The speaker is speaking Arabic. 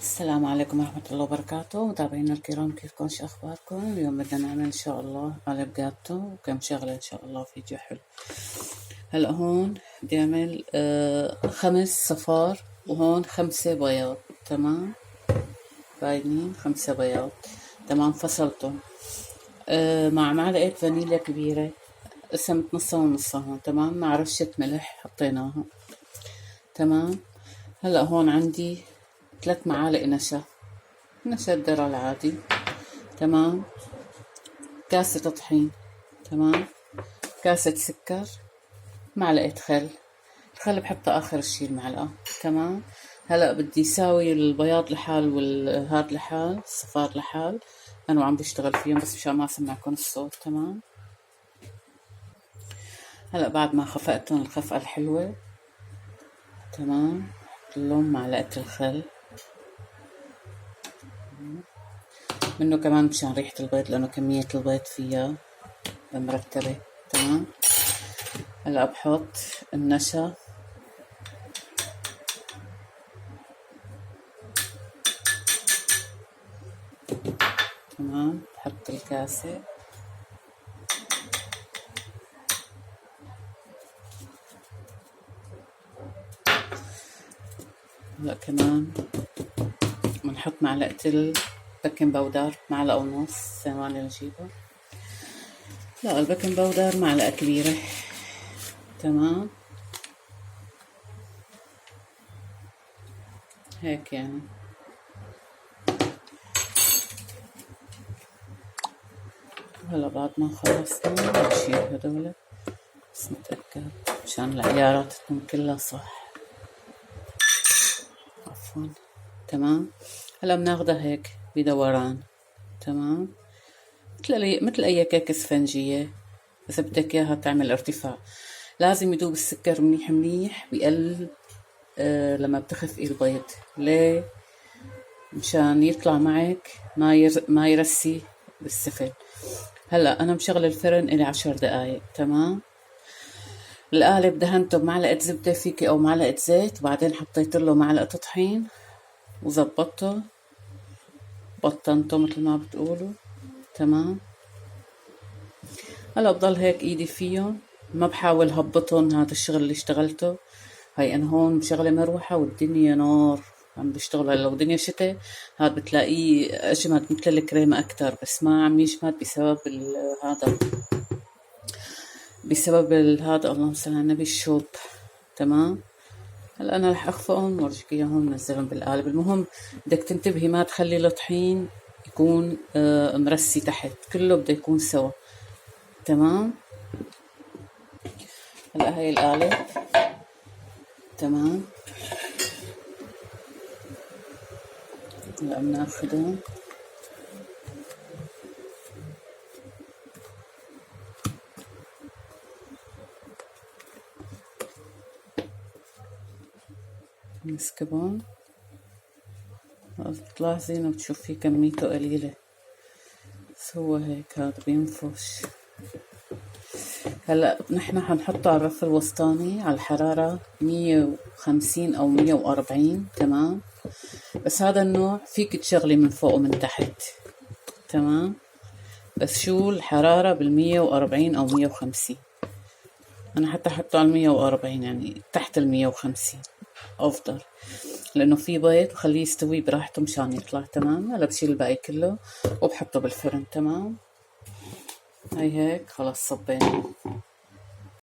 السلام عليكم ورحمة الله وبركاته. متابعينا الكرام، كيفكم؟ شو أخباركم؟ اليوم بدنا نعمل إن شاء الله قالب جاتو وكم شغلة إن شاء الله. فيديو حلو. هلأ هون بدي أعمل 5 صفار وهون 5 بياض. تمام، باينين 5 بياض. تمام، فصلتهم مع معلقة فانيليا كبيرة، قسمت نصها ونصها هون. تمام، مع رشة ملح حطيناها. تمام. هلأ هون عندي 3 معالق نشا الذرة العادي. تمام، كاسة طحين. تمام، كاسة سكر، معلقة خل. الخل بحطها آخر الشي المعلقة. تمام. هلأ بدي ساوي البياض لحال والهاد لحال، الصفار لحال. أنا وعم بشتغل فيهم بس مشان ما أسمعكم الصوت. تمام. هلأ بعد ما خفقتهم الخفقة الحلوة، تمام، بحط لهم معلقة الخل منه كمان مشان ريحة البيض، لأنه كمية البيض فيها مرتبة. تمام. هلا بحط النشا، تمام، بحط الكاسة، هلا كمان بنحط معلقة البيكنج باودر، معلقة ونص. ثواني نجيبها. لا، البيكنج باودر معلقة كبيرة. تمام، هيك يعني. هلا بعد ما خلصنا بشيل هدول، بس نتأكد مشان العيارات تكون كلها صح. عفوا. تمام. هلا بناخدها هيك بدوران. تمام، مثل اي كيكة اسفنجية، بس بدك اياها تعمل ارتفاع. لازم يدوب السكر منيح منيح، بيقلل لما بتخفقي البيض. ليه؟ مشان يطلع معك ما يرسي بالسفل. هلا انا مشغله الفرن الي 10 دقايق. تمام. القالب دهنته بمعلقة زبدة فيكي او معلقة زيت، وبعدين حطيت له معلقة طحين وزبطته، بطنته مثل ما بتقولوا. تمام. هلا بضل هيك ايدي فيهم، ما بحاول هبطهم. هذا الشغل اللي اشتغلته. هاي انا هون مشغله مروحه والدنيا نار، عم بشتغل. لو الدنيا شتاء هاد بتلاقيه اجمد مثل الكريمه اكتر، بس ما عم يجمد بسبب هذا، هذا اللهم صل على النبي، الشوب. تمام. هلا انا رح اخفقهم وارجيك اياهم ننزلهم بالقالب. المهم بدك تنتبهي ما تخلي الطحين يكون مرسي تحت، كله بده يكون سوا. تمام. هلا هاي القالب. تمام. هلا بناخدهم، نسكبهم. بتلاحظين وبتشوفي كميته قليلة، بس هو هيك هذا بينفش. هلا نحن حنحطه على الرف الوسطاني على الحرارة 150 أو 140. تمام. بس هذا النوع فيك تشغلي من فوق ومن تحت. تمام، بس شو الحرارة 140 أو 150. أنا حتى حطه على 140، يعني تحت 150 أفضل، لأنه في بيض وخليه يستوي براحته مشان يطلع. تمام. هلا بشيل الباقي كله وبحطه بالفرن. تمام. هاي هيك خلاص صبينا.